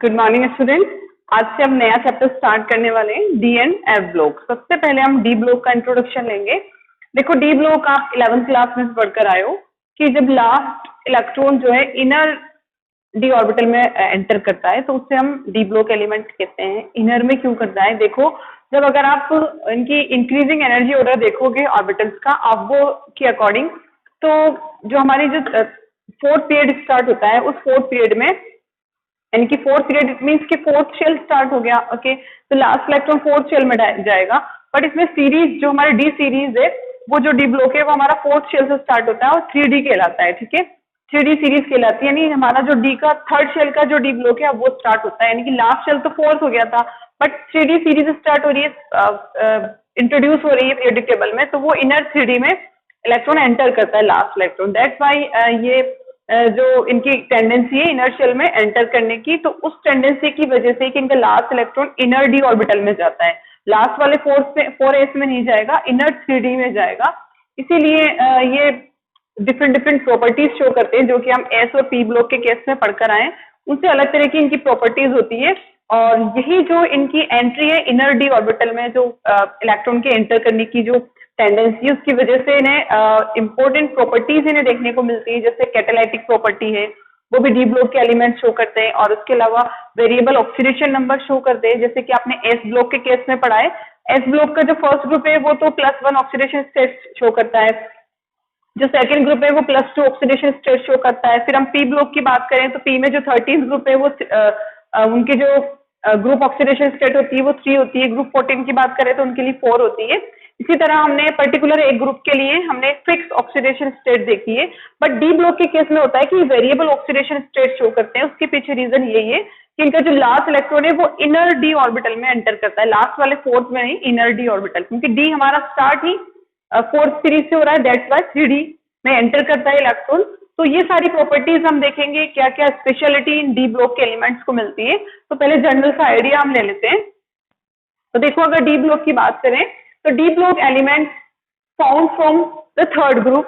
Good morning student. आज से हम नया चैप्टर स्टार्ट करने वाले हैं डी एंड एफ ब्लॉक। सबसे पहले हम डी ब्लॉक का इंट्रोडक्शन लेंगे। देखो डी ब्लॉक आप 11th क्लास में पढ़कर आए हो कि जब लास्ट इलेक्ट्रॉन जो है इनर डी ऑर्बिटल में एंटर करता है तो उससे हम डी ब्लॉक एलिमेंट कहते हैं। इनर में क्यों करता है? देखो जब अगर आप इनकी इंक्रीजिंग एनर्जी ऑर्डर देखोगे ऑर्बिटल्स का अब वो के अकॉर्डिंग, तो जो हमारी जो फोर्थ पीरियड स्टार्ट होता है उस फोर्थ पीरियड में, यानी कि फोर्थ पीरियड इट मीन्स कि फोर्थ शेल स्टार्ट हो गया। ओके, तो लास्ट इलेक्ट्रॉन फोर्थ शेल में जाएगा। बट इसमें सीरीज जो हमारा डी सीरीज है वो जो डी ब्लॉक है वो हमारा फोर्थ शेल से स्टार्ट होता है और 3D कहलाता है। ठीक है, 3D सीरीज कहलाती है। यानी हमारा जो डी का थर्ड शेल का जो डी ब्लॉक है अब वो स्टार्ट होता है, यानी कि लास्ट शेल तो फोर्थ हो गया था बट 3D सीरीज स्टार्ट हो रही है, इंट्रोड्यूस हो रही है पीरियोडिक टेबल में, तो वो इनर 3D में इलेक्ट्रॉन एंटर करता है लास्ट इलेक्ट्रॉन। दैट्स वाई ये जो इनकी टेंडेंसी है इनर शेल में एंटर करने की, तो उस टेंडेंसी की वजह से कि इनका last electron inner D orbital में जाता है, लास्ट वाले 4s में नहीं जाएगा, इनर 3D में जाएगा। इसीलिए ये डिफरेंट प्रॉपर्टीज शो करते हैं जो कि हम एस और पी ब्लॉक के केस में पढ़कर आए। उनसे अलग तरह की इनकी प्रॉपर्टीज होती है और यही जो इनकी एंट्री है इनर डी ऑर्बिटल में, जो इलेक्ट्रॉन के एंटर करने की जो टेंडेंसी, उसकी वजह से इन्हें इंपॉर्टेंट प्रॉपर्टीज इन्हें देखने को मिलती है, जैसे कैटालाइटिक प्रॉपर्टी है वो भी डी ब्लॉक के एलिमेंट शो करते हैं, और उसके अलावा वेरिएबल ऑक्सीडेशन नंबर शो करते हैं, जैसे कि आपने एस ब्लॉक के केस में पढ़ा है। एस ब्लॉक का जो फर्स्ट ग्रुप है वो तो +1 ऑक्सीडेशन स्टेट शो करता है, जो सेकंड ग्रुप है वो +2 ऑक्सीडेशन स्टेट शो करता है। फिर हम पी ब्लॉक की बात करें तो पी में जो 13th ग्रुप है वो उनकी जो ग्रुप ऑक्सीडेशन स्टेट होती है वो 3 होती है। ग्रुप 14 की बात करें तो उनके लिए 4 होती है। इसी तरह हमने पर्टिकुलर एक ग्रुप के लिए हमने फिक्स ऑक्सीडेशन स्टेट देखी है, बट डी ब्लॉक के केस में होता है कि वेरिएबल ऑक्सीडेशन स्टेट शो करते हैं। उसके पीछे रीजन यही है कि इनका जो लास्ट इलेक्ट्रॉन है वो इनर डी ऑर्बिटल में एंटर करता है, लास्ट वाले फोर्थ में नहीं, इनर डी ऑर्बिटल, क्योंकि डी हमारा स्टार्ट ही फोर्थ सीरीज से हो रहा है, दैट्स वाई 3D में एंटर करता है इलेक्ट्रॉन। तो ये सारी प्रॉपर्टीज हम देखेंगे क्या क्या स्पेशलिटी इन डी ब्लॉक के एलिमेंट्स को मिलती है। तो पहले जनरल सा आइडिया हम ले लेते हैं। तो देखो अगर डी ब्लॉक की बात करें तो D block elements found from the third group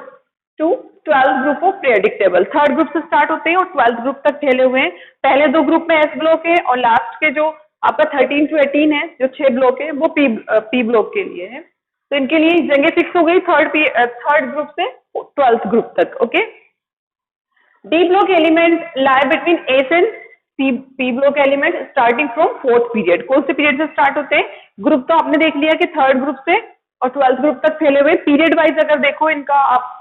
to 12th group of periodic table. Third group से स्टार्ट होते हैं और 12th ग्रुप तक फैले हुए हैं। पहले 2 ग्रुप में एस ब्लॉक है और लास्ट के जो आपका 13 to 18 है, जो 6 ब्लॉक है, वो पी ब्लॉक के लिए है। तो इनके लिए जगह फिक्स हो गई थर्ड ग्रुप से 12th ग्रुप तक। Okay, D block element lie between S and P block element starting from fourth period. कौन से पीरियड से स्टार्ट होते हैं? ग्रुप तो आपने देख लिया कि थर्ड ग्रुप से और 12th ग्रुप तक फैले हुए। पीरियड वाइज अगर देखो इनका आप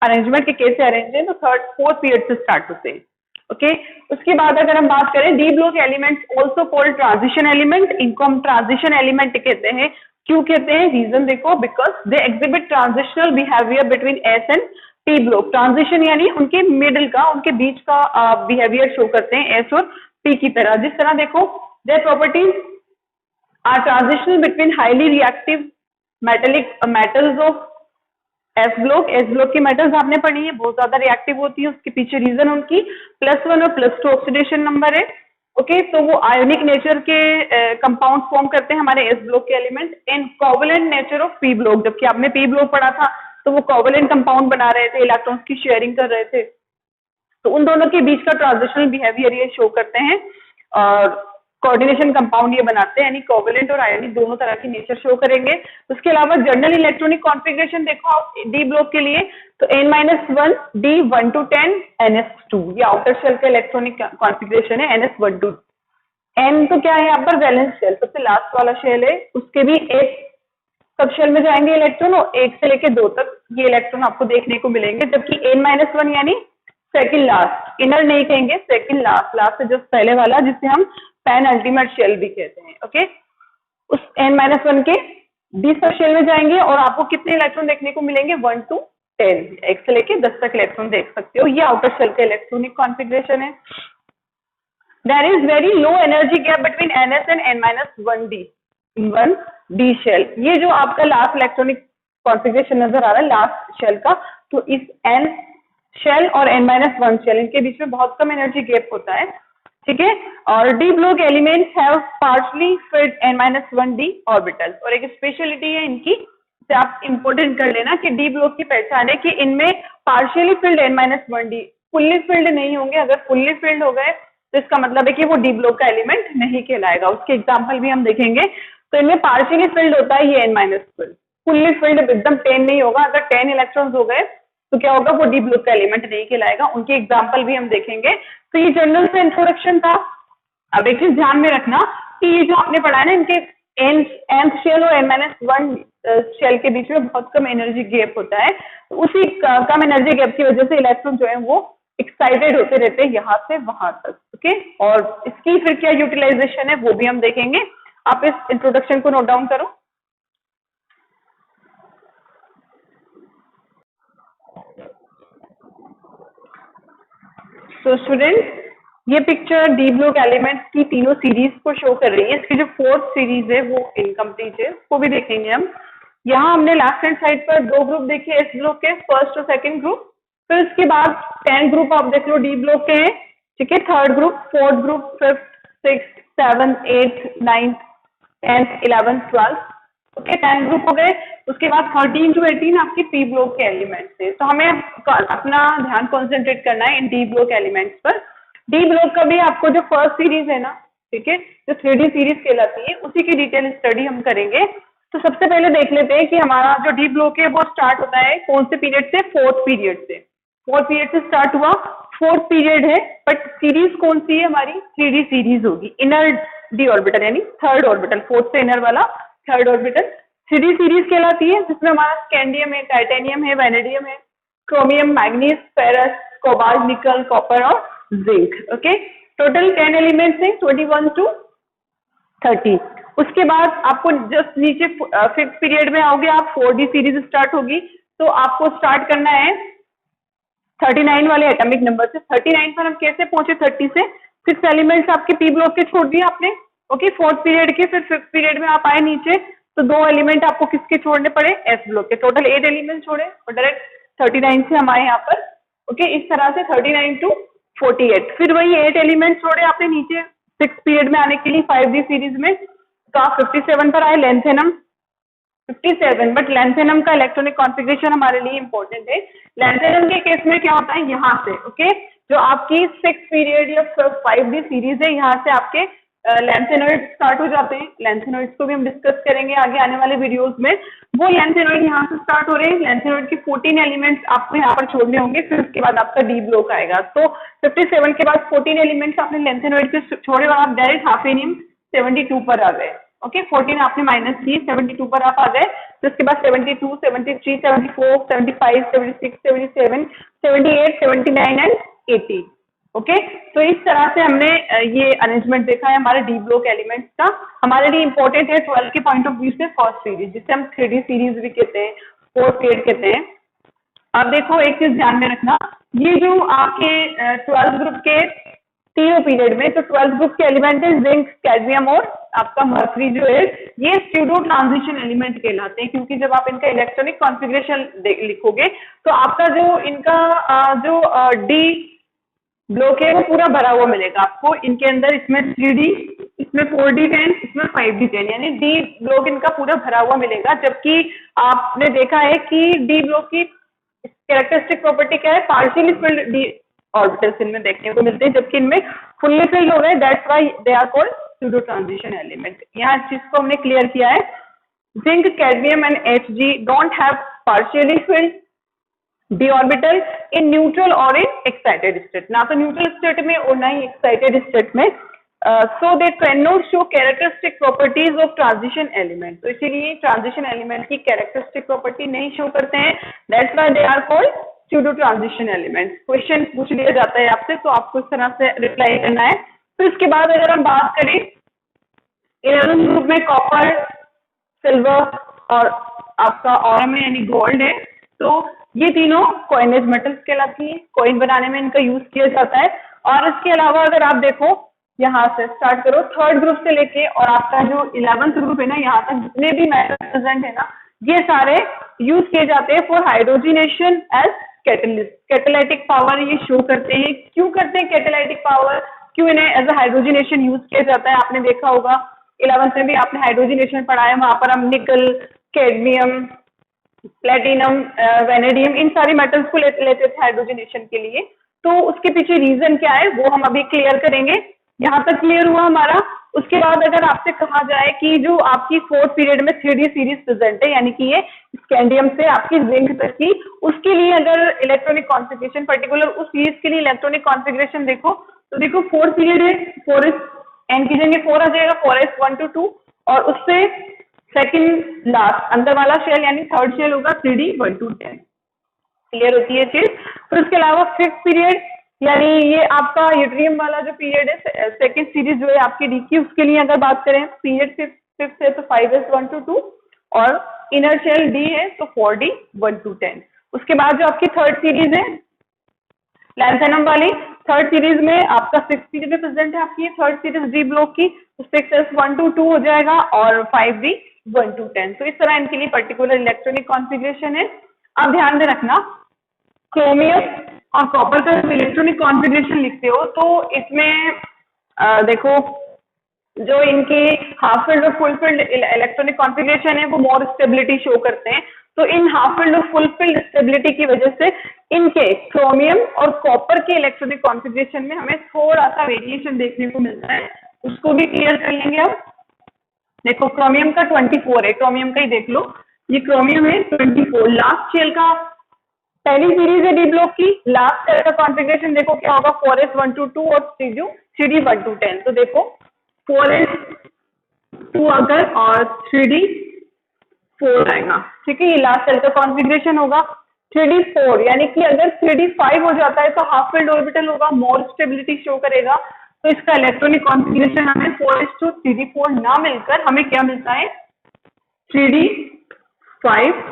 अरेंजमेंट के कैसे अरेंज है तो फोर्थ पीरियड से स्टार्ट होते हैं। ओके, उसके बाद अगर हम बात करें D block elements also called transition element. इनको हम ट्रांजिशन एलिमेंट कहते हैं। क्यों कहते हैं? रीजन देखो, because they exhibit transitional behaviour between S and P block. Transition यानी उनके मिडिल का, उनके बीच का बिहेवियर शो करते हैं एस और पी की तरह। जिस तरह देखो their properties are transitional between highly reactive metals of S block. S block की मेटल्स आपने पढ़ी है, बहुत ज्यादा रिएक्टिव होती है। उसके पीछे रीजन उनकी +1 और +2 ऑक्सीडेशन नंबर है। ओके, तो वो आयोनिक नेचर के कंपाउंड फॉर्म करते हैं हमारे एस ब्लॉक के element. In covalent nature of P block, जबकि आपने पी ब्लॉक पढ़ा था तो वो कोवलेंट कंपाउंड बना रहे थे, इलेक्ट्रॉन्स की शेयरिंग कर रहे थे। तो उन दोनों के बीच का ट्रांजिशनल बिहेवियर ये शो करते हैं और कोऑर्डिनेशन कंपाउंड ये बनाते हैं, यानी कोवलेंट और आयोनिक दोनों तरह की नेचर शो करेंगे। उसके अलावा जनरल इलेक्ट्रॉनिक कॉन्फ़िगरेशन देखो आप डी ब्लॉक के लिए तो n-1 d 1 to 10 ns2, ये आउटर शेल का इलेक्ट्रॉनिक कॉन्फ़िगरेशन है। ns1 2 n तो क्या है यहाँ पर? वैलेंस शेल, सबसे लास्ट वाला शेल है, उसके भी एक सब शेल में जाएंगे इलेक्ट्रॉन और 1 से लेकर 2 तक ये इलेक्ट्रॉन आपको देखने को मिलेंगे। जबकि n-1 यानी सेकंड लास्ट, इनर नहीं कहेंगे, सेकंड लास्ट, लास्ट से जस्ट पहले वाला, जिसे हम पैन अल्टीमेट शेल भी कहते हैं। ओके, उस n-1 के 20 सब शेल में जाएंगे और आपको कितने इलेक्ट्रॉन देखने को मिलेंगे? 1 to 10, 1 से लेकर 10 तक इलेक्ट्रॉन देख सकते हो। ये आउटर शेल का इलेक्ट्रॉनिक कॉन्फ़िगरेशन है। There is very low energy gap between ns and n-1d in 1d shell. ये जो आपका लास्ट इलेक्ट्रॉनिक कॉन्फ़िगरेशन नजर आ रहा है लास्ट शेल का, तो इस n शेल और n-1 शेल इनके बीच में बहुत कम एनर्जी गैप होता है। ठीक है, और D block elements have partially field n-1d orbital. और एक स्पेशलिटी है इनकी, से आप इंपोर्टेंट कर लेना कि डी ब्लॉक की पहचान है कि इनमें partially field n-1d, fully filled नहीं होंगे। अगर फुल्ली फिल्ड हो गए तो इसका मतलब है कि वो डी ब्लॉक का एलिमेंट नहीं कहलाएगा। उसके एग्जाम्पल भी हम देखेंगे। तो इनमें पार्शियली फिल्ड होता है ये n minus field, fully filled एकदम 10 नहीं होगा। अगर 10 इलेक्ट्रॉन्स हो गए तो क्या होगा, वो डी ब्लॉक का एलिमेंट नहीं कहलाएगा। उनके एग्जाम्पल भी हम देखेंगे। तो ये जनरल से इंट्रोडक्शन था। अब एक चीज ध्यान में रखना कि ये जो आपने पढ़ा है ना, इनके nth शेल और n-1 शेल के बीच में बहुत कम एनर्जी गैप होता है। तो उसी कम एनर्जी गैप की वजह से इलेक्ट्रॉन जो है वो एक्साइटेड होते रहते हैं यहाँ से वहां तक। ओके, और इसकी फिर क्या यूटिलाइजेशन है वो भी हम देखेंगे। आप इस इंट्रोडक्शन को नोट डाउन करो। तो स्टूडेंट, ये पिक्चर डी ब्लॉक एलिमेंट्स की तीनों सीरीज को शो कर रही है। इसकी जो फोर्थ सीरीज है वो इनकम्प्लीट है, उसको भी देखेंगे हम। यहाँ हमने लेफ्ट हैंड साइड पर दो ग्रुप देखे एस ब्लॉक के, फर्स्ट और सेकंड ग्रुप। फिर उसके बाद 10 ग्रुप आप देख लो डी ब्लॉक के हैं, ठीक है। Third group, fourth group, fifth, six, 7, 8, 9, 10, 11, 12, okay 10 group हो गए। उसके बाद 13 to 18 आपके पी ब्लॉक के एलिमेंट्स थे। तो हमें अपना ध्यान कॉन्सेंट्रेट करना है इन डी ब्लॉक एलिमेंट्स पर। डी ब्लॉक का भी आपको जो फर्स्ट सीरीज है ना, ठीक है, जो 3D सीरीज कहलाती है, उसी की डिटेल स्टडी हम करेंगे। तो सबसे पहले देख लेते हैं कि हमारा जो डी ब्लॉक है वो स्टार्ट होता है कौन से पीरियड से, फोर्थ पीरियड से। फोर्थ पीरियड से स्टार्ट हुआ, फोर्थ पीरियड है, बट सीरीज कौन सी है हमारी, 3D सीरीज होगी। इनर डी ऑर्बिटल यानी थर्ड ऑर्बिटल, फोर्थ से इनर वाला थर्ड ऑर्बिटल 3D सीरीज कहलाती है, जिसमें हमारा स्कैंडियम है, टाइटेनियम है, वैनेडियम है, क्रोमियम, मैग्नीज, फेरस, कोबाल्ट, निकल, कॉपर और जिंक। ओके, टोटल 10 एलिमेंट्स हैं 21 to 30। उसके बाद आपको जस्ट नीचे फिफ्थ पीरियड में आओगे आप, 4D सीरीज स्टार्ट होगी। तो आपको स्टार्ट करना है 39 वाले एटॉमिक नंबर से। 39 पर हम कैसे पहुंचे 30 से? 6 एलिमेंट्स आपके पी ब्लॉक के छोड़ दिए आपने, ओके, फोर्थ पीरियड के। फिर फिफ्थ पीरियड में आप आए नीचे, तो 2 एलिमेंट आपको किसके छोड़ने पड़े, एस ब्लॉक के। टोटल 8 एलिमेंट छोड़े और डायरेक्ट 39 से हम आए यहाँ पर। ओके, इस तरह से 39 to 48। फिर वही 8 एलिमेंट छोड़े आपने नीचे 6 पीरियड में आने के लिए 5D सीरीज में। तो आप 57 पर आए, लेंथेनम 57। बट लेंथेनम का इलेक्ट्रॉनिक कॉन्फ़िगरेशन हमारे लिए इंपॉर्टेंट है। लेंथेनम के केस में क्या होता है, यहाँ से, ओके, जो आपकी 6 पीरियड या 5D सीरीज है, यहाँ से आपके लेंथेनॉइड स्टार्ट हो जाते हैं। लेंथेनॉइड्स को भी हम डिस्कस करेंगे आगे आने वाले वीडियोस में। वो लेंथेनॉइड यहाँ से स्टार्ट हो रहे हैं। लेंथेनॉइड के 14 एलिमेंट्स आपको यहाँ पर छोड़ने होंगे, फिर उसके बाद आपका डी ब्लॉक आएगा। तो 57 के बाद 14 एलिमेंट्स आपने लेंथेनॉइड के छोड़े और आप डायरेक्ट हाफेनियम 72 पर आ गए। ओके, 14 आपने माइनस की, 72 पर आप आ गए। तो उसके बाद 72, 73, 74, 75, 76, 77, 78, 79 एंड 80। ओके, तो इस तरह से हमने ये अरेंजमेंट देखा है हमारे डी ब्लॉक एलिमेंट्स का। हमारे लिए इंपॉर्टेंट है 12 के पॉइंट ऑफ व्यू से फर्स्ट सीरीज, जिसे हम 3D सीरीज भी कहते हैं, फोर्थ पीरियड कहते हैं। अब देखो एक चीज ध्यान में रखना, ये जो आपके 12 ग्रुप के तीनों पीरियड में, तो 12 ग्रुप के एलिमेंट है जिंक, कैडमियम और आपका मर्क्यूरी जो है, ये स्यूडो ट्रांजिशन एलिमेंट कहलाते हैं। क्योंकि जब आप इनका इलेक्ट्रॉनिक कॉन्फ़िगरेशन लिखोगे तो आपका जो इनका जो डी ब्लॉक है वो पूरा भरा हुआ मिलेगा आपको इनके अंदर। इसमें 3D, इसमें 4D 10, इसमें 5D 10, यानी डी ब्लॉक इनका पूरा भरा हुआ मिलेगा। जबकि आपने देखा है कि डी ब्लॉक की कैरेक्टरिस्टिक प्रॉपर्टी क्या है, पार्शियली फिल्ड डी ऑर्बिटल्स इनमें देखने को मिलते हैं, जबकि इनमें फुल्ली फिल्ड हो गए। That's why they are called pseudo transition element. यहाँ इस चीज को हमने क्लियर किया है। Zinc, cadmium and Hg don't have partially filled D orbital in neutral और इन एक्साइटेड स्टेट, ना तो न्यूट्रल स्टेट में और ना ही एक्साइटेड स्टेट में। So they can not show characteristic properties of transition element. तो इसीलिए ट्रांजिशन एलिमेंट की कैरेक्टरिस्टिक प्रॉपर्टी नहीं शो करते हैं। That's why they are called pseudo transition element. Question पूछ लिया जाता है आपसे, तो आपको इस तरह से रिप्लाई करना है। फिर तो इसके बाद अगर हम बात करें 11 ग्रुप में कॉपर, सिल्वर और आपका ऑरम है यानी गोल्ड है, तो ये तीनों कॉइनेज मेटल्स कहलाती है। कॉइन बनाने में इनका यूज किया जाता है। और इसके अलावा अगर आप देखो, यहाँ से स्टार्ट करो थर्ड ग्रुप से लेके और आपका जो 11th ग्रुप है ना, यहाँ तक जितने भी मेटल्स प्रेजेंट है ना, ये सारे यूज किए जाते हैं for hydrogenation as catalyst. Catalytic power ये शो करते हैं। क्यों करते हैं कैटालिटिक पावर, क्यों इन्हें एज अ हाइड्रोजिनेशन यूज किया जाता है? आपने देखा होगा 11th में भी आपने हाइड्रोजिनेशन पढ़ा है, वहां पर हम निकल, कैडमियम, प्लेटिनम, वैनेडियम, इन सारी मेटल्स को लेते थे हाइड्रोजनेशन के लिए। तो उसके पीछे रीजन क्या है वो हम अभी क्लियर करेंगे। यहाँ तक क्लियर हुआ हमारा। उसके बाद अगर आपसे कहा जाए कि जो आपकी 4th पीरियड में 3D सीरीज प्रेजेंट है, यानी कि ये स्कैंडियम से आपकी जिंक तक की, उसके लिए अगर इलेक्ट्रॉनिक कॉन्फ़िगरेशन पर्टिकुलर उस सीरीज के लिए इलेक्ट्रॉनिक कॉन्फ़िगरेशन देखो, तो देखो 4th पीरियड है, 4s n की जगह 4 आ जाएगा, 4s 1 to 2, और उससे सेकंड लास्ट अंदर वाला शेल यानी थर्ड शेल होगा 3D 1 to 10। क्लियर होती है चीज। फिर उसके अलावा 5th पीरियड यानी ये आपका यूट्रियम वाला जो पीरियड है, सेकंड सीरीज जो है आपकी डी की, उसके लिए अगर बात करें पीरियड 5th है तो 5s 1 to 2, और इनर शेल डी है तो 4D 1 to 10। उसके बाद जो आपकी थर्ड सीरीज है लैंथेनम वाली, थर्ड सीरीज में आपका 6th पीरियड में प्रेजेंट है आपकी थर्ड सीरीज डी ब्लॉक की, तो 6s 1 to 2 हो जाएगा और 5D 1 to 10। तो इस तरह इनके लिए पर्टिकुलर इलेक्ट्रॉनिक कॉन्फ़िगरेशन है। अब ध्यान में रखना, क्रोमियम और कॉपर का इलेक्ट्रॉनिक कॉन्फ़िगरेशन लिखते हो तो इसमें देखो जो इनके हाफ फील्ड और फुल फील्ड इलेक्ट्रॉनिक कॉन्फ़िगरेशन है वो मोर स्टेबिलिटी शो करते हैं। तो इन हाफ फील्ड और फुल फील्ड स्टेबिलिटी की वजह से इनके क्रोमियम और कॉपर के इलेक्ट्रॉनिक कॉन्फ़िगरेशन में हमें थोड़ा सा वेरिएशन देखने को मिलता है, उसको भी क्लियर कर लेंगे। अब देखो क्रोमियम का 24 है, क्रोमियम का ही देख लो, ये क्रोमियम है 24, लास्ट शेल का पहली सीरीज है डी ब्लॉक की, लास्ट शेल का कॉन्फ़िगरेशन देखो क्या होगा, 4s 1 to 2 और 3D 1 to 10। तो देखो 4s 2 अगर और 3D 4 आएगा, ठीक है, ये लास्ट सेल का कॉन्फ़िगरेशन होगा। 3D 4 यानी कि अगर 3D 5 हो जाता है तो हाफ फील्ड ऑर्बिटल होगा, मोर स्टेबिलिटी शो करेगा। तो इसका इलेक्ट्रॉनिक कॉन्फ़िगरेशन हमें 4s 2 3D 4 ना मिलकर हमें क्या मिलता है, 3D 5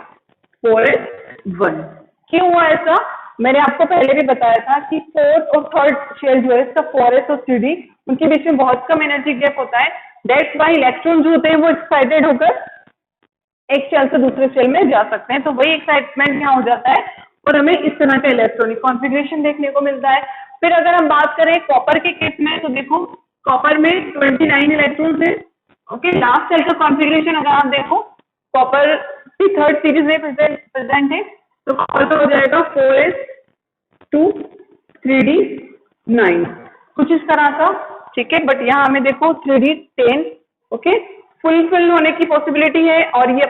4s 1। क्यों हुआ ऐसा, मैंने आपको पहले भी बताया था कि 4th और 3rd शेल जो है इसका 4s और 3D उनके बीच में बहुत कम एनर्जी गैप होता है। दैट्स वाई इलेक्ट्रॉन जो होते हैं वो एक्साइटेड होकर एक शेल से दूसरे शेल में जा सकते हैं। तो वही एक्साइटमेंट यहाँ हो जाता है और हमें इस तरह का इलेक्ट्रॉनिक कॉन्फ़िगरेशन देखने को मिलता है। फिर अगर हम बात करें कॉपर के केस में, तो देखो कॉपर में 29 इलेक्ट्रॉन्स है। ओके, लास्ट सेल का कॉन्फ़िगरेशन अगर आप देखो कॉपर की थर्ड सीरीज में प्रेजेंट है, तो कॉपर का हो जाएगा 4s 2 3D 9, कुछ इस तरह का, ठीक है। बट यहाँ हमें देखो 3D 10, ओके, फुलफिल होने की पॉसिबिलिटी है और ये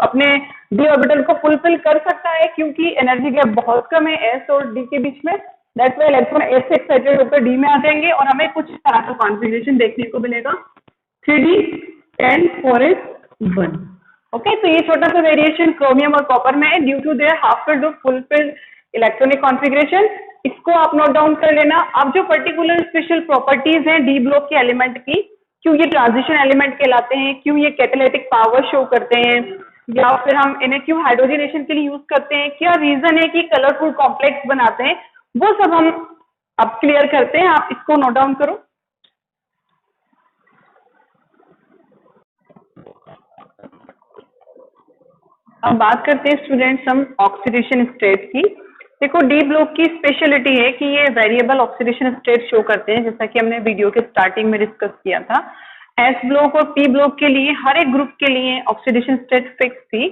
अपने डी ऑर्बिटल को फुलफिल कर सकता है क्योंकि एनर्जी गैप बहुत कम है एस और डी के बीच में। दैट्स व्हाई इलेक्ट्रॉन एस से एक्साइटेड होकर डी में आ जाएंगे और हमें कुछ इस तरह का कॉन्फ़िगरेशन देखने को मिलेगा, 3D 10 4s 1। ओके, तो ये छोटा सा वेरिएशन क्रोमियम और कॉपर में है due to their half filled और फुल फील्ड इलेक्ट्रॉनिक कॉन्फ़िगरेशन। इसको आप नोट डाउन कर लेना। अब जो पर्टिकुलर स्पेशल प्रॉपर्टीज हैं डी ब्लॉक के एलिमेंट की, क्यों ये ट्रांजिशन एलिमेंट कहलाते हैं, क्यों ये कैटालिटिक पावर शो करते हैं, या फिर हम इन्हें क्यों हाइड्रोजनेशन के लिए यूज करते हैं, क्या रीजन है कि कलरफुल कॉम्प्लेक्स बनाते हैं, वो सब हम अब क्लियर करते हैं। आप इसको नोट डाउन करो। अब बात करते हैं स्टूडेंट्स हम ऑक्सीडेशन स्टेट की। देखो डी ब्लॉक की स्पेशलिटी है कि ये वेरिएबल ऑक्सीडेशन स्टेट शो करते हैं, जैसा कि हमने वीडियो के स्टार्टिंग में डिस्कस किया था। एस ब्लॉक और पी ब्लॉक के लिए हर एक ग्रुप के लिए ऑक्सीडेशन स्टेट फिक्स थी,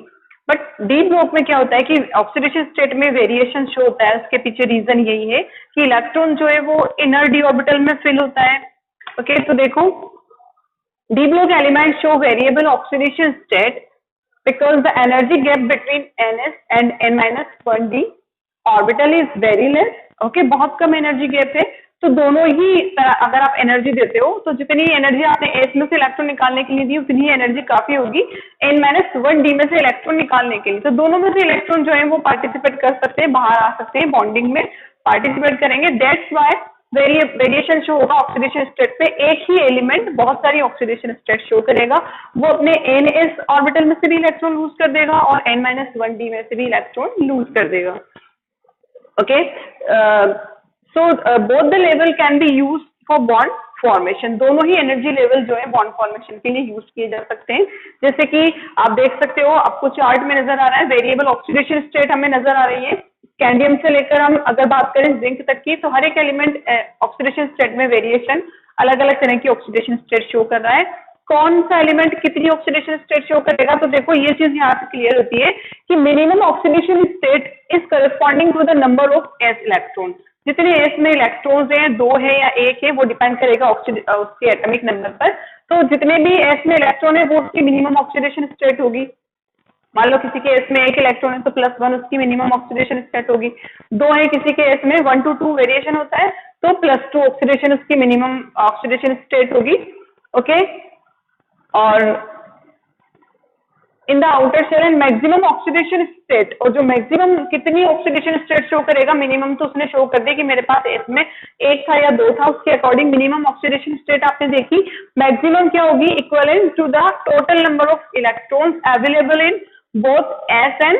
बट डी ब्लॉक में क्या होता है कि ऑक्सीडेशन स्टेट में वेरिएशन शो होता है। उसके पीछे रीजन यही है कि इलेक्ट्रॉन जो है वो इनर डी ऑर्बिटल में फिल होता है। ओके, तो देखो D block element show variable oxidation state because the energy gap between ns and n-1d orbital is very less। Okay, बहुत कम एनर्जी गैप है। तो दोनों ही अगर आप एनर्जी देते हो तो जितनी एनर्जी आपने एस में से इलेक्ट्रॉन निकालने के लिए दी उतनी ही एनर्जी काफी होगी n-1d में से इलेक्ट्रॉन निकालने के लिए। तो दोनों में से इलेक्ट्रॉन जो है वो पार्टिसिपेट कर सकते हैं, बाहर आ सकते हैं, बॉन्डिंग में पार्टिसिपेट करेंगे। दैट्स वाई वेरिएशन शो होगा ऑक्सीडेशन स्टेट पे। एक ही एलिमेंट बहुत सारी ऑक्सीडेशन स्टेट शो करेगा, वो अपने ns ऑर्बिटल में से भी इलेक्ट्रॉन लूज कर देगा और n-1d में से भी इलेक्ट्रॉन लूज कर देगा। Okay, so both the level can be use for bond formation. दोनों ही एनर्जी लेवल जो है बॉन्ड फॉर्मेशन के लिए यूज किए जा सकते हैं। जैसे कि आप देख सकते हो, आपको चार्ट में नजर आ रहा है वेरिएबल ऑक्सीडेशन स्टेट हमें नजर आ रही है। स्कैंडियम से लेकर हम अगर बात करें जिंक तक की, तो हर एक एलिमेंट ऑक्सीडेशन स्टेट में वेरिएशन अलग अलग तरह की ऑक्सीडेशन स्टेट शो कर रहा है। कौन सा एलिमेंट कितनी ऑक्सीडेशन स्टेट शो करेगा। तो देखो ये चीज यहाँ से क्लियर होती है कि minimum oxidation state is corresponding to the number of S electron. जितने एस में इलेक्ट्रॉन्स हैं, 2 है या 1 है, वो डिपेंड करेगा उसके एटॉमिक नंबर पर। तो जितने भी एस में इलेक्ट्रॉन है वो उसकी मिनिमम ऑक्सीडेशन स्टेट होगी। मान लो किसी के एस में 1 इलेक्ट्रॉन है तो +1 उसकी मिनिमम ऑक्सीडेशन स्टेट होगी। 2 है किसी के एस में 1 to 2 वेरिएशन होता है तो +2 ऑक्सीडेशन उसकी मिनिमम ऑक्सीडेशन स्टेट होगी। ओके, और in the outer shell and maximum oxidation state, और जो मैक्सिमम कितनी ऑक्सीडेशन स्टेट शो करेगा, मिनिमम तो उसने शो कर दिया कि मेरे पास इसमें 1 था या 2 था, उसके अकॉर्डिंग मिनिमम ऑक्सीडेशन स्टेट आपने देखी। मैक्सिमम क्या होगी, equivalent to the total number of electrons available in both S and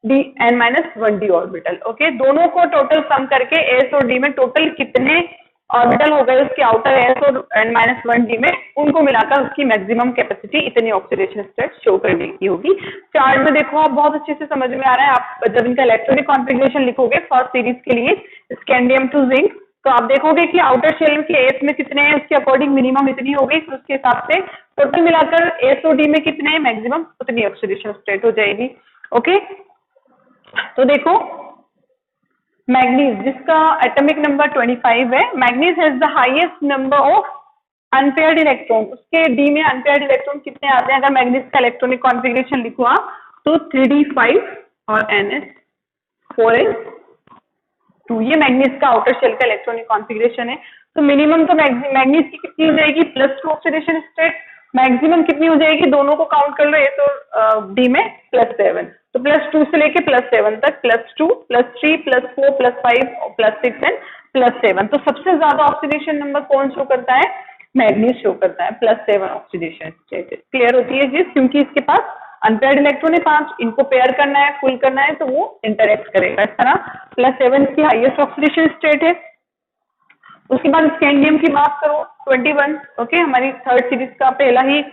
D n-1d orbital. Okay, दोनों को टोटल सम करके एस और डी में टोटल कितने ऑर्बिटल हो गए उसके आउटर एस और n-1d में, उनको मिलाकर उसकी मैक्सिमम कैपेसिटी इतनी ऑक्सीडेशन स्टेट शो करने की होगी। चार्ट में देखो आप बहुत अच्छे से समझ में आ रहा है। आप जब इनका इलेक्ट्रॉनिक कॉन्फ़िगरेशन लिखोगे फर्स्ट सीरीज के लिए स्कैंडियम टू जिंक, तो आप देखोगे कि आउटर शेल के एस में कितने हैं उसके अकॉर्डिंग मिनिमम इतनी हो गई, तो उसके हिसाब से टोटल मिलाकर एस और डी में कितने हैं मैक्सिमम उतनी ऑक्सीडेशन स्टेट हो जाएगी। ओके, तो देखो मैग्नीज जिसका एटॉमिक नंबर 25 है, manganese has the highest number of unpaired electron. उसके डी में अनपेयर्ड इलेक्ट्रॉन कितने आते हैं, अगर मैग्नीज का इलेक्ट्रॉनिक कॉन्फ़िगरेशन लिखो आप तो 3d5 और ns4s2, ये मैग्नीज का आउटर शेल का इलेक्ट्रॉनिक कॉन्फ़िगरेशन है। तो मिनिमम तो मैग्नीज की कितनी हो जाएगी, +2 ऑक्सीडेशन स्टेट। मैक्सिमम कितनी हो जाएगी, दोनों को काउंट कर लो, एस और डी में +7, तो +2 से लेके +7 तक, +2 +3 +4 +5 +6 एंड +7। तो सबसे ज्यादा ऑक्सीडेशन नंबर कौन शो करता है, मैग्नीज शो करता है, +7 ऑक्सीडेशन स्टेट। क्लियर होती है चीज, क्योंकि इसके पास अनपेयर्ड इलेक्ट्रॉन है 5, इनको पेयर करना है, फुल करना है, तो वो इंटरेक्ट करेगा इस तरह। +7 की हाईएस्ट ऑक्सीडेशन स्टेट है। उसके बाद स्कैंडियम की बात करो 21। ओके, हमारी थर्ड सीरीज का पहला ही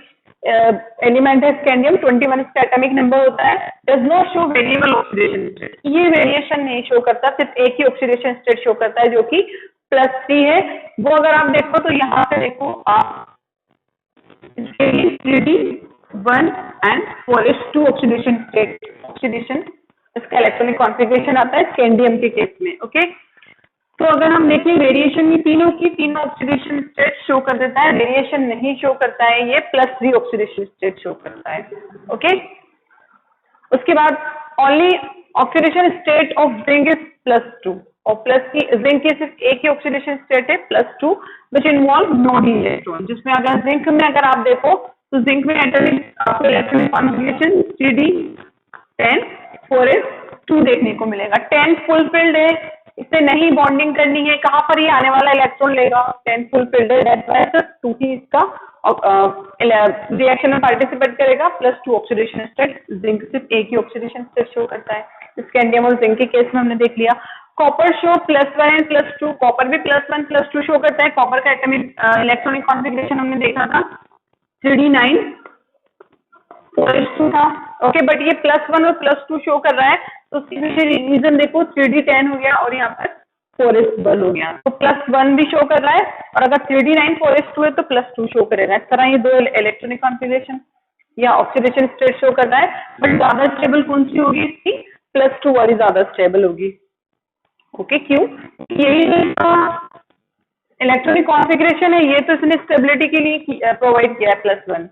एलिमेंट है स्कैंडियम, 21 इसका एटॉमिक नंबर होता है। Does not show variable oxidation state, ये वेरिएशन नहीं शो करता, सिर्फ एक ही ऑक्सीडेशन स्टेट शो करता है जो कि +3 है। वो अगर आप देखो तो यहाँ पे देखो आप 3d1 and 4s2 oxidation state, oxidation इसका इलेक्ट्रॉनिक कॉन्फ़िगरेशन आता है स्कैंडियम के केस में। ओके, तो अगर हम देखें वेरिएशन, ये तीनों ऑक्सीडेशन स्टेट शो कर देता है, वेरिएशन नहीं शो करता है, ये +3 ऑक्सीडेशन स्टेट शो करता है। ओके, उसके बाद only oxidation state of zinc is +2, और जिंक की सिर्फ एक ही ऑक्सीडेशन स्टेट है +2 which involve no D electron, जिसमें अगर जिंक में अगर आप देखो तो जिंक में आपको इलेक्ट्रॉनिक कॉन्फ़िगरेशन 3d10 4s2 देखने को मिलेगा। 10 फुलफिल्ड है, इससे नहीं बॉन्डिंग करनी है, कहाँ पर ये आने वाला इलेक्ट्रॉन लेगा, 10 फुलफिल्ड है, दैट्स व्हाई सिर्फ 2 ही इसका रिएक्शन में पार्टिसिपेट करेगा। +2 ऑक्सीडेशन स्टेट, जिंक सिर्फ एक ही ऑक्सीडेशन स्टेट शो करता है। स्कैंडियम और जिंक के केस में हमने देख लिया। कॉपर शो +1 एंड +2, कॉपर भी +1 +2 शो करता है। कॉपर का एटॉमिक इलेक्ट्रॉनिक कॉन्फ़िगरेशन हमने देखा था 3d9 4s2 था। ओके, बट ये +1 और +2 शो कर रहा है, तो उसकी रीजन देखो 3d10 हो गया और यहाँ पर 4s1 हो गया, तो +1 भी शो कर रहा है, और अगर 3d9 4s2 है तो +2 शो करेगा। इस तरह ये दो इलेक्ट्रॉनिक कॉन्फ़िगरेशन या ऑक्सीडेशन स्टेट शो कर रहा है, बट ज्यादा स्टेबल कौन सी होगी, इसकी +2 वाली ज्यादा स्टेबल होगी। ओके, क्यों, यही इलेक्ट्रॉनिक कॉन्फ़िगरेशन है, ये तो इसने स्टेबिलिटी के लिए प्रोवाइड किया है +1।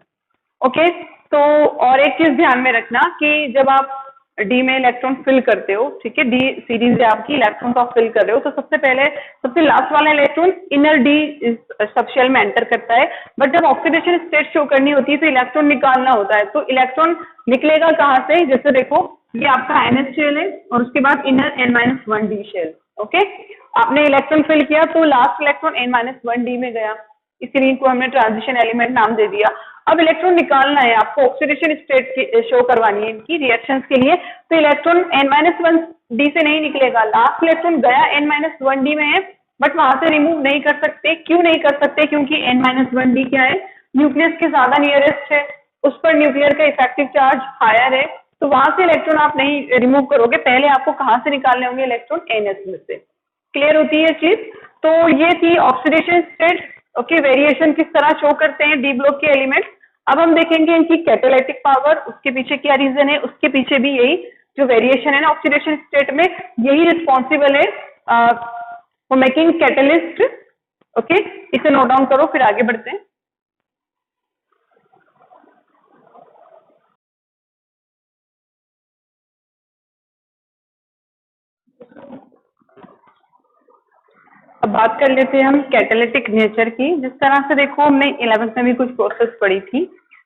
ओके, तो और एक चीज ध्यान में रखना कि जब आप डी में इलेक्ट्रॉन फिल करते हो, ठीक है, डी सीरीज है आपकी, इलेक्ट्रॉन को आप फिल कर रहे हो, तो सबसे पहले सबसे लास्ट वाला electron inner D sub shell में एंटर करता है, बट जब ऑक्सीडेशन स्टेट शो करनी होती है तो इलेक्ट्रॉन निकालना होता है। तो इलेक्ट्रॉन निकलेगा कहाँ से, जैसे देखो ये आपका NH शेल है और उसके बाद इनर n-1d शेल। ओके, आपने इलेक्ट्रॉन फिल किया तो लास्ट इलेक्ट्रॉन n-1d में गया, इसीलिए इनको हमने ट्रांजिशन एलिमेंट नाम दे दिया। अब इलेक्ट्रॉन निकालना है आपको, ऑक्सीडेशन स्टेट शो करवानी है इनकी रिएक्शंस के लिए, तो इलेक्ट्रॉन n-1d से नहीं निकलेगा, लास्ट इलेक्ट्रॉन गया n-1d में है, बट वहां से रिमूव नहीं कर सकते। क्यों नहीं कर सकते, क्योंकि n-1d क्या है, न्यूक्लियस के ज्यादा नियरेस्ट है, उस पर न्यूक्लियर का इफेक्टिव चार्ज हायर है, तो वहां से इलेक्ट्रॉन आप नहीं रिमूव करोगे, पहले आपको कहाँ से निकालने होंगे इलेक्ट्रॉन, NS में से। क्लियर होती है चीज, तो ये थी ऑक्सीडेशन स्टेट। ओके, वेरिएशन किस तरह शो करते हैं डी ब्लॉक के एलिमेंट। अब हम देखेंगे इनकी कैटालिटिक पावर, उसके पीछे क्या रीजन है, उसके पीछे भी यही जो वेरिएशन है ना ऑक्सीडेशन स्टेट में, यही रिस्पॉन्सिबल है फॉर मेकिंग कैटलिस्ट। ओके, इसे नोट डाउन करो, फिर आगे बढ़ते हैं। अब बात कर लेते हैं हम कैटालिटिक नेचर की। जिस तरह से देखो हमने 11th में भी कुछ प्रोसेस पढ़ी थी,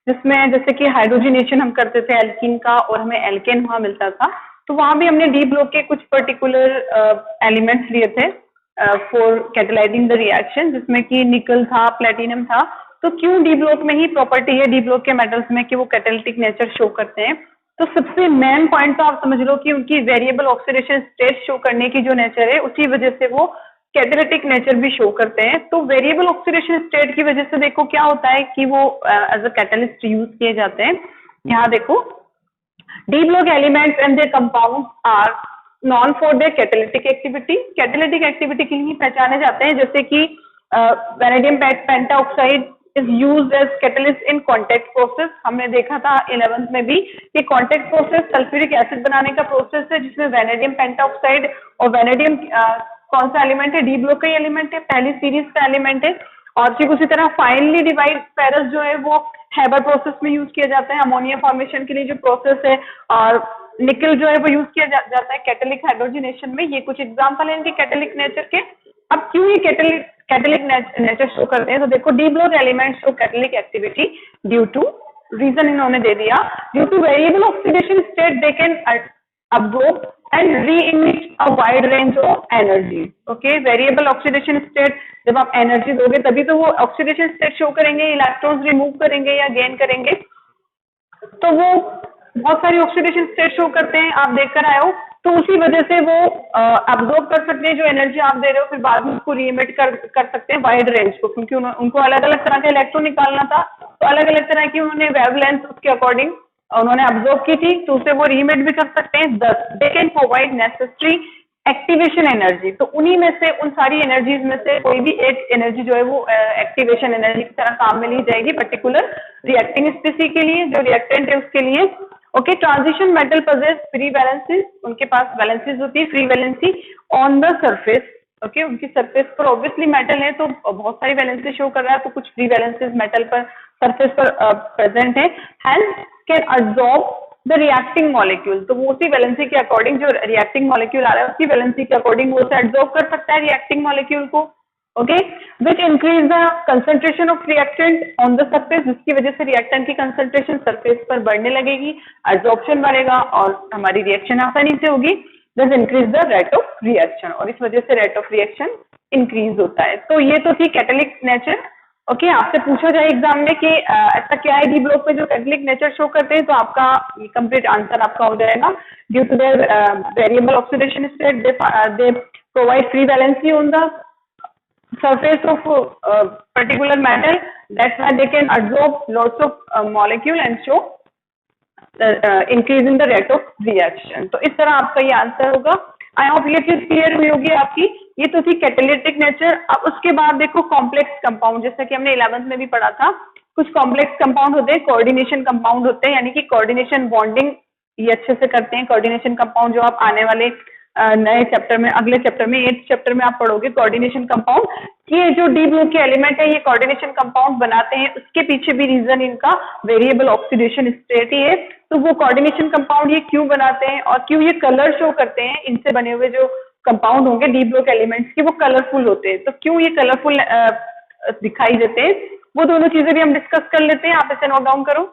जिसमें जैसे कि हाइड्रोजनेशन हम करते थे एल्कीन का और हमें एल्केन वहां मिलता था, तो वहां भी हमने डी ब्लॉक के कुछ पर्टिकुलर एलिमेंट्स लिए थे फॉर कैटालाइजिंग द रिएक्शन, जिसमें कि निकल था, प्लेटिनम था। तो क्यों डी ब्लॉक में ही प्रॉपर्टी है डी ब्लॉक के मेटल्स में कि वो कैटालिटिक नेचर शो करते हैं? तो सबसे मेन पॉइंट तो आप समझ लो कि उनकी वेरिएबल ऑक्सीडेशन स्टेट शो करने की जो नेचर है, उसी वजह से वो कैटालिटिक नेचर भी शो करते हैं। तो वेरिएबल ऑक्सीडेशन स्टेट की वजह से देखो क्या होता है कि वो एज अ कैटलिस्ट यूज किए जाते हैं। यहाँ देखो D block elements and their compounds are known for their catalytic activity. Catalytic activity के लिए पहचाने जाते हैं, जैसे कि vanadium pentoxide is used as catalyst in contact process. हमने देखा था 11th में भी कि कॉन्टैक्ट प्रोसेस सल्फ्यूरिक एसिड बनाने का प्रोसेस है, जिसमें वैनेडियम पेंटाऑक्साइड और वैनेडियम कौन सा एलिमेंट है, डी ब्लॉक का एलिमेंट है, पहली सीरीज का एलिमेंट है। और फिर उसी तरह फाइनली डिवाइड फेरस जो है वो हैबर प्रोसेस में यूज किया जाता है अमोनिया फॉर्मेशन के लिए जो प्रोसेस है, और निकल जो है वो यूज किया जाता है कैटालिक हाइड्रोजनेशन में। ये कुछ एग्जांपल है इनके कैटालिक नेचर के। अब क्यों ये कैटालिक नेचर शो करते हैं? तो देखो D block element show catalytic activity due to, reason इन्होंने दे दिया, due to variable oxidation state they can absorb and re-emit a wide range of energy. Okay, variable oxidation state, जब आप energy दोगे तभी तो वो ऑक्सीडेशन स्टेट शो करेंगे, इलेक्ट्रॉन्स रिमूव करेंगे या गेन करेंगे, तो वो बहुत सारी ऑक्सीडेशन स्टेट शो करते हैं, आप देखकर आए हो। तो उसी वजह से वो अब्जॉर्ब कर सकते हैं जो एनर्जी आप दे रहे हो, फिर बाद में उसको रीएमिट कर सकते हैं वाइड रेंज को, क्योंकि उनको अलग अलग तरह का इलेक्ट्रॉन निकालना था, तो अलग अलग तरह की उन्होंने वेवलेंथ उसके अकॉर्डिंग उन्होंने ऑब्जर्व की थी, तो उसे वो रीमेट भी कर सकते हैं। दस they can provide necessary activation energy. तो उन्हीं में से, उन सारी एनर्जीज में से कोई भी एक एनर्जी जो है वो एक्टिवेशन एनर्जी की तरह काम में ली जाएगी पर्टिकुलर रिएक्टिंग स्पीसी के लिए, जो रिएक्टेंट है उसके लिए। Okay, transition metal possess free valencies, उनके पास वैलेंसीज होती है free valency on the surface. Okay, उनकी सरफेस पर ऑब्वियसली मेटल है तो बहुत सारी वैलेंसी शो कर रहा है, तो कुछ फ्री वैलेंसीज मेटल पर सरफेस पर प्रेजेंट है। Hence can absorb the reacting molecule, तो वो उसी वैलेंसी के अकॉर्डिंग, जो रिएक्टिंग मॉलिक्यूल आ रहा है उसकी वैलेंसी के अकॉर्डिंग वो उसे एब्सॉर्ब कर सकता है रिएक्टिंग मॉलिक्यूल को। Okay, which increase the concentration of reactant on the surface, जिसकी वजह से रिएक्टेंट की कंसंट्रेशन सरफेस पर बढ़ने लगेगी, एब्जॉर्प्शन बढ़ेगा और हमारी रिएक्शन आसानी से होगी। This increase the rate of reaction, और इस वजह से रेट ऑफ रिएक्शन इंक्रीज होता है। तो ये तो थी कैटालिक नेचर। ओके, आपसे पूछा जाए एग्जाम में कि ऐसा क्या है डी ब्लॉक में जो कैटालिक नेचर शो करते हैं, तो आपका कंप्लीट आंसर आपका हो जाएगा, due to their variable oxidation state they provide free valency on the surface of particular metal, that's why they can absorb lots of molecule and show increase in the rate of reaction। तो इस तरह आपका ये answer होगा। I hope ये चीज clear हुई होगी आपकी। ये तो थी कैटालिटिक नेचर। अब उसके बाद देखो कॉम्प्लेक्स कंपाउंड, जैसा कि हमने 11th में भी पढ़ा था, कुछ कॉम्प्लेक्स कंपाउंड होते हैं, कोऑर्डिनेशन कंपाउंड होते हैं, यानी कि कोऑर्डिनेशन बॉन्डिंग ये अच्छे से करते हैं। कोऑर्डिनेशन कंपाउंड जो आप आने वाले नए चैप्टर में, अगले चैप्टर में, 8th चैप्टर में आप पढ़ोगे कोऑर्डिनेशन कंपाउंड। ये जो डी ब्लॉक के एलिमेंट है ये कोऑर्डिनेशन कंपाउंड बनाते हैं, उसके पीछे भी रीजन इनका वेरिएबल ऑक्सीडेशन स्टेट ही है। तो वो कोऑर्डिनेशन कंपाउंड ये क्यों बनाते हैं और क्यों ये कलर शो करते हैं, इनसे बने हुए जो कंपाउंड होंगे डी ब्लॉक एलिमेंट्स के, वो कलरफुल होते हैं। तो क्यों ये कलरफुल दिखाई देते हैं, वो दोनों चीजें भी हम डिस्कस कर लेते हैं। आप इसे नोट डाउन करो।